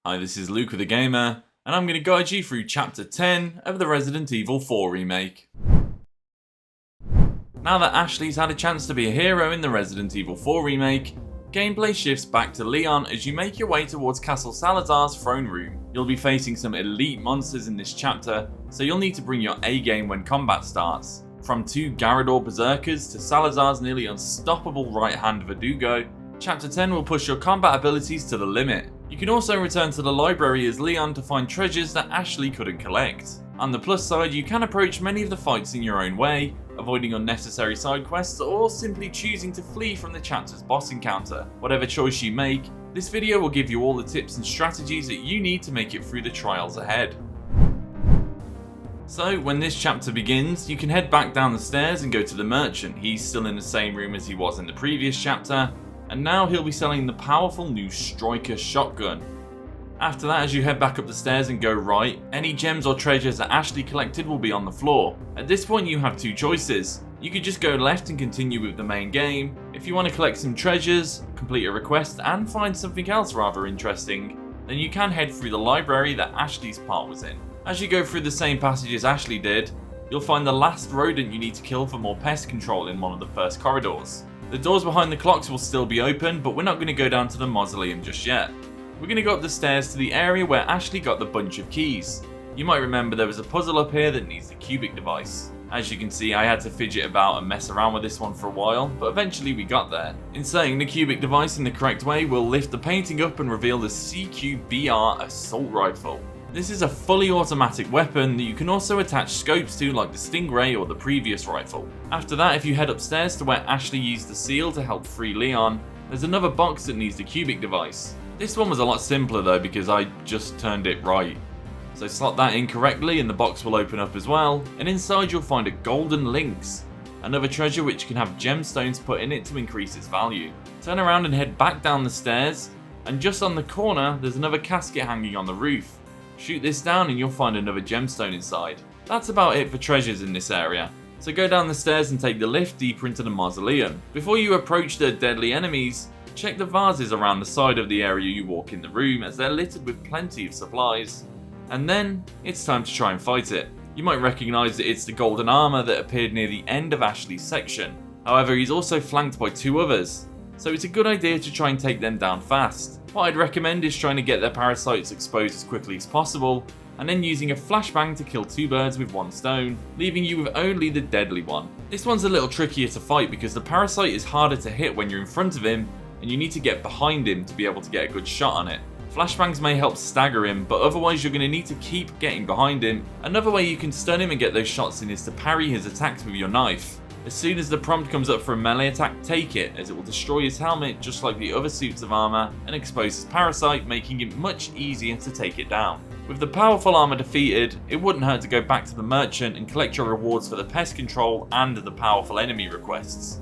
Hi, this is Luke with the Gamer, and I'm going to guide you through Chapter 10 of the Resident Evil 4 remake. Now that Ashley's had a chance to be a hero in the Resident Evil 4 remake, gameplay shifts back to Leon as you make your way towards Castle Salazar's throne room. You'll be facing some elite monsters in this chapter, so you'll need to bring your A game when combat starts. From 2 Garrador berserkers to Salazar's nearly unstoppable right-hand Verdugo, Chapter 10 will push your combat abilities to the limit. You can also return to the library as Leon to find treasures that Ashley couldn't collect. On the plus side, you can approach many of the fights in your own way, avoiding unnecessary side quests or simply choosing to flee from the chapter's boss encounter. Whatever choice you make, this video will give you all the tips and strategies that you need to make it through the trials ahead. So when this chapter begins, you can head back down the stairs and go to the merchant. He's still in the same room as he was in the previous chapter, and now he'll be selling the powerful new Striker shotgun. After that, as you head back up the stairs and go right, any gems or treasures that Ashley collected will be on the floor. At this point you have 2 choices. You could just go left and continue with the main game. If you want to collect some treasures, complete a request and find something else rather interesting, then you can head through the library that Ashley's part was in. As you go through the same passage as Ashley did, you'll find the last rodent you need to kill for more pest control in one of the first corridors. The doors behind the clocks will still be open, but we're not going to go down to the mausoleum just yet. We're going to go up the stairs to the area where Ashley got the bunch of keys. You might remember there was a puzzle up here that needs the cubic device. As you can see, I had to fidget about and mess around with this one for a while, but eventually we got there. Inserting the cubic device in the correct way will lift the painting up and reveal the CQBR assault rifle. This is a fully automatic weapon that you can also attach scopes to like the Stingray or the previous rifle. After that, if you head upstairs to where Ashley used the seal to help free Leon, there's another box that needs the cubic device. This one was a lot simpler though because I just turned it right. So slot that in correctly and the box will open up as well, and inside you'll find a golden lynx, another treasure which can have gemstones put in it to increase its value. Turn around and head back down the stairs, and just on the corner there's another casket hanging on the roof. Shoot this down and you'll find another gemstone inside. That's about it for treasures in this area. So go down the stairs and take the lift deeper into the mausoleum. Before you approach the deadly enemies, check the vases around the side of the area you walk in the room as they're littered with plenty of supplies. And then, it's time to try and fight it. You might recognise that it's the golden armour that appeared near the end of Ashley's section. However, he's also flanked by 2 others, so it's a good idea to try and take them down fast. What I'd recommend is trying to get their parasites exposed as quickly as possible, and then using a flashbang to kill 2 birds with 1 stone, leaving you with only the deadly one. This one's a little trickier to fight because the parasite is harder to hit when you're in front of him, and you need to get behind him to be able to get a good shot on it. Flashbangs may help stagger him, but otherwise you're going to need to keep getting behind him. Another way you can stun him and get those shots in is to parry his attacks with your knife. As soon as the prompt comes up for a melee attack, take it, as it will destroy his helmet just like the other suits of armour and expose his parasite, making it much easier to take it down. With the powerful armour defeated, it wouldn't hurt to go back to the merchant and collect your rewards for the pest control and the powerful enemy requests.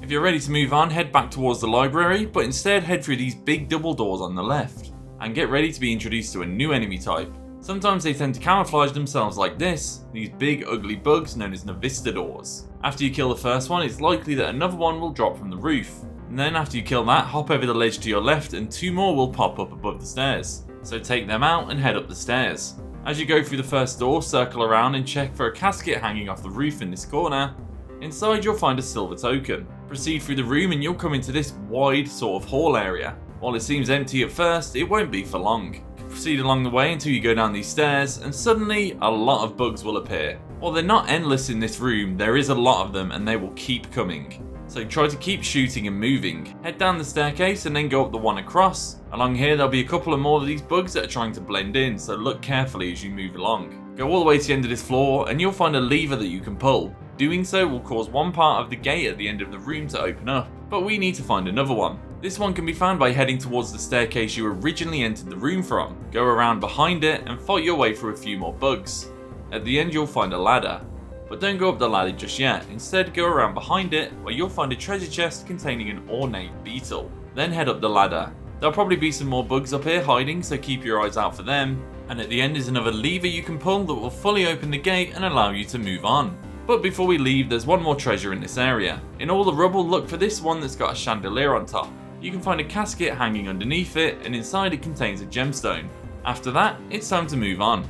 If you're ready to move on, head back towards the library, but instead head through these big double doors on the left, and get ready to be introduced to a new enemy type. Sometimes they tend to camouflage themselves like this, these big ugly bugs known as Navista Doors. After you kill the first one, it's likely that another one will drop from the roof, and then after you kill that, hop over the ledge to your left and 2 more will pop up above the stairs. So take them out and head up the stairs. As you go through the first door, circle around and check for a casket hanging off the roof in this corner. Inside you'll find a silver token. Proceed through the room and you'll come into this wide sort of hall area. While it seems empty at first, it won't be for long. Proceed along the way until you go down these stairs and suddenly a lot of bugs will appear. While they're not endless in this room, there is a lot of them and they will keep coming. So try to keep shooting and moving. Head down the staircase and then go up the one across. Along here there'll be a couple of more of these bugs that are trying to blend in, so look carefully as you move along. Go all the way to the end of this floor and you'll find a lever that you can pull. Doing so will cause one part of the gate at the end of the room to open up, but we need to find another one. This one can be found by heading towards the staircase you originally entered the room from. Go around behind it and fight your way through a few more bugs. At the end you'll find a ladder, but don't go up the ladder just yet. Instead go around behind it where you'll find a treasure chest containing an ornate beetle. Then head up the ladder. There'll probably be some more bugs up here hiding, so keep your eyes out for them. And at the end is another lever you can pull that will fully open the gate and allow you to move on. But before we leave, there's one more treasure in this area. In all the rubble, look for this one that's got a chandelier on top. you can find a casket hanging underneath it, and inside it contains a gemstone. After that, it's time to move on.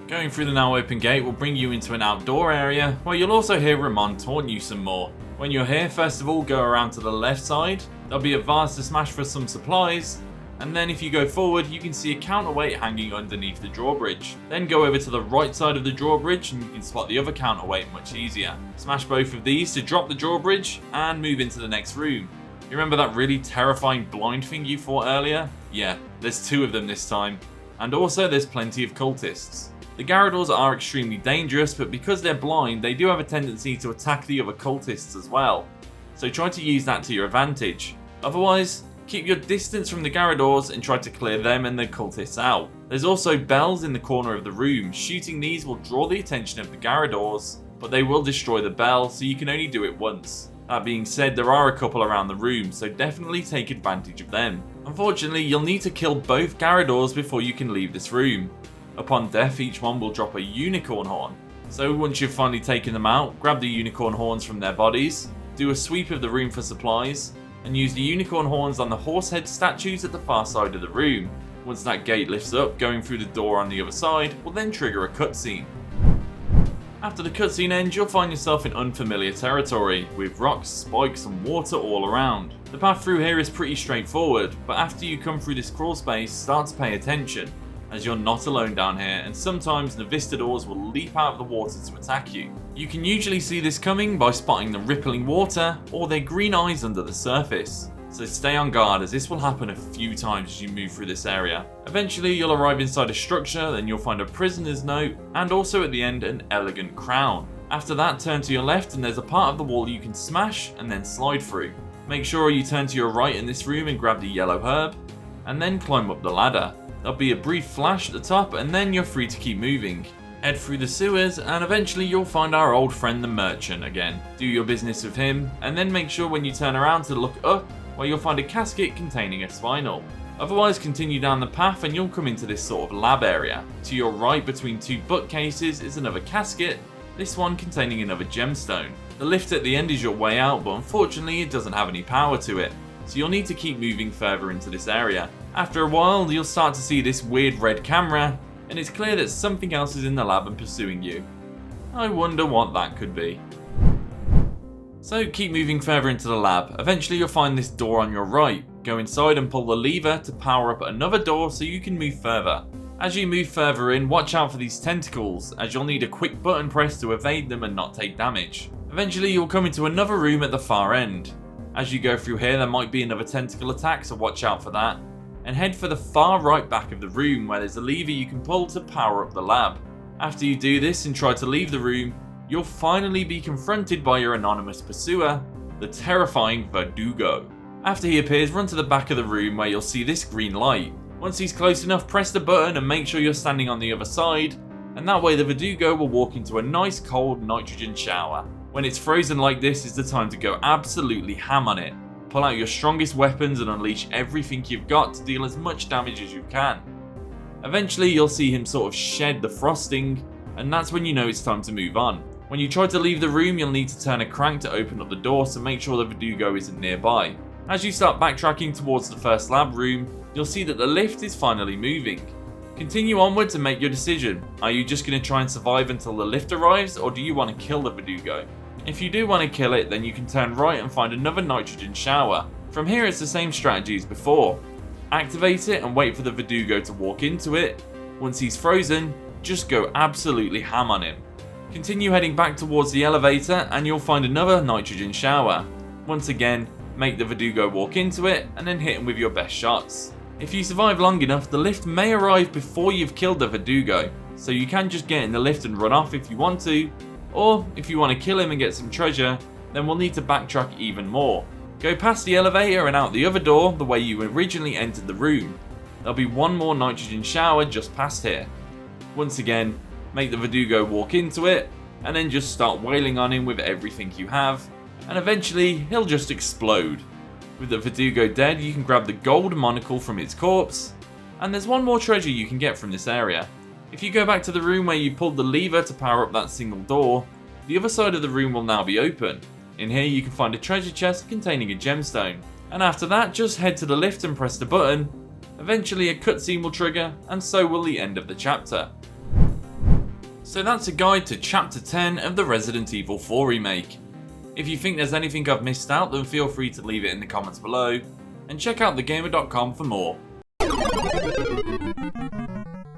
Going through the now open gate will bring you into an outdoor area where you'll also hear Ramon taunt you some more. When you're here, first of all go around to the left side, there'll be a vase to smash for some supplies, and then if you go forward you can see a counterweight hanging underneath the drawbridge. Then go over to the right side of the drawbridge and you can spot the other counterweight much easier. Smash both of these to drop the drawbridge and move into the next room. You remember that really terrifying blind thing you fought earlier? Yeah, there's 2 of them this time. And also there's plenty of cultists. The Garradors are extremely dangerous, but because they're blind, they do have a tendency to attack the other cultists as well. So try to use that to your advantage. Otherwise, keep your distance from the Garradors and try to clear them and the cultists out. There's also bells in the corner of the room. Shooting these will draw the attention of the Garradors, but they will destroy the bell, so you can only do it once. That being said, there are a couple around the room, so definitely take advantage of them. Unfortunately, you'll need to kill both Garradors before you can leave this room. Upon death, each one will drop a unicorn horn. So once you've finally taken them out, grab the unicorn horns from their bodies, do a sweep of the room for supplies, and use the unicorn horns on the horsehead statues at the far side of the room. Once that gate lifts up, going through the door on the other side will then trigger a cutscene. After the cutscene ends, you'll find yourself in unfamiliar territory, with rocks, spikes and water all around. The path through here is pretty straightforward, but after you come through this crawl space, start to pay attention, as you're not alone down here, and sometimes Navista Doors will leap out of the water to attack you. You can usually see this coming by spotting the rippling water or their green eyes under the surface. So stay on guard, as this will happen a few times as you move through this area. Eventually you'll arrive inside a structure, then you'll find a prisoner's note, and also at the end an elegant crown. After that, turn to your left and there's a part of the wall you can smash and then slide through. Make sure you turn to your right in this room and grab the yellow herb, and then climb up the ladder. There'll be a brief flash at the top and then you're free to keep moving. Head through the sewers and eventually you'll find our old friend the merchant again. Do your business with him and then make sure when you turn around to look up where you'll find a casket containing a spinal. Otherwise continue down the path and you'll come into this sort of lab area. To your right between 2 bookcases is another casket, this one containing another gemstone. The lift at the end is your way out, but unfortunately it doesn't have any power to it, so you'll need to keep moving further into this area. After a while, you'll start to see this weird red camera, and it's clear that something else is in the lab and pursuing you. I wonder what that could be. So keep moving further into the lab. Eventually you'll find this door on your right. Go inside and pull the lever to power up another door so you can move further. As you move further in, watch out for these tentacles, as you'll need a quick button press to evade them and not take damage. Eventually you'll come into another room at the far end. As you go through here, there might be another tentacle attack, so watch out for that. And head for the far right back of the room where there's a lever you can pull to power up the lab. After you do this and try to leave the room, you'll finally be confronted by your anonymous pursuer, the terrifying Verdugo. After he appears, run to the back of the room where you'll see this green light. Once he's close enough, press the button and make sure you're standing on the other side, and that way the Verdugo will walk into a nice cold nitrogen shower. When it's frozen like this is the time to go absolutely ham on it. Pull out your strongest weapons and unleash everything you've got to deal as much damage as you can. Eventually you'll see him sort of shed the frosting, and that's when you know it's time to move on. When you try to leave the room, you'll need to turn a crank to open up the door, so make sure the Verdugo isn't nearby. As you start backtracking towards the first lab room, you'll see that the lift is finally moving. Continue onwards and make your decision. Are you just going to try and survive until the lift arrives, or do you want to kill the Verdugo? If you do want to kill it, then you can turn right and find another nitrogen shower. From here it's the same strategy as before. Activate it and wait for the Verdugo to walk into it. Once he's frozen, just go absolutely ham on him. Continue heading back towards the elevator and you'll find another nitrogen shower. Once again, make the Verdugo walk into it and then hit him with your best shots. If you survive long enough, the lift may arrive before you've killed the Verdugo, so you can just get in the lift and run off if you want to, or if you want to kill him and get some treasure, then we'll need to backtrack even more. Go past the elevator and out the other door the way you originally entered the room. There'll be one more nitrogen shower just past here. Once again, make the Verdugo walk into it, and then just start wailing on him with everything you have, and eventually he'll just explode. With the Verdugo dead, you can grab the gold monocle from its corpse, and there's one more treasure you can get from this area. If you go back to the room where you pulled the lever to power up that single door, the other side of the room will now be open. In here you can find a treasure chest containing a gemstone. And after that, just head to the lift and press the button. Eventually a cutscene will trigger, and so will the end of the chapter. So that's a guide to Chapter 10 of the Resident Evil 4 remake. If you think there's anything I've missed out, then feel free to leave it in the comments below, and check out thegamer.com for more.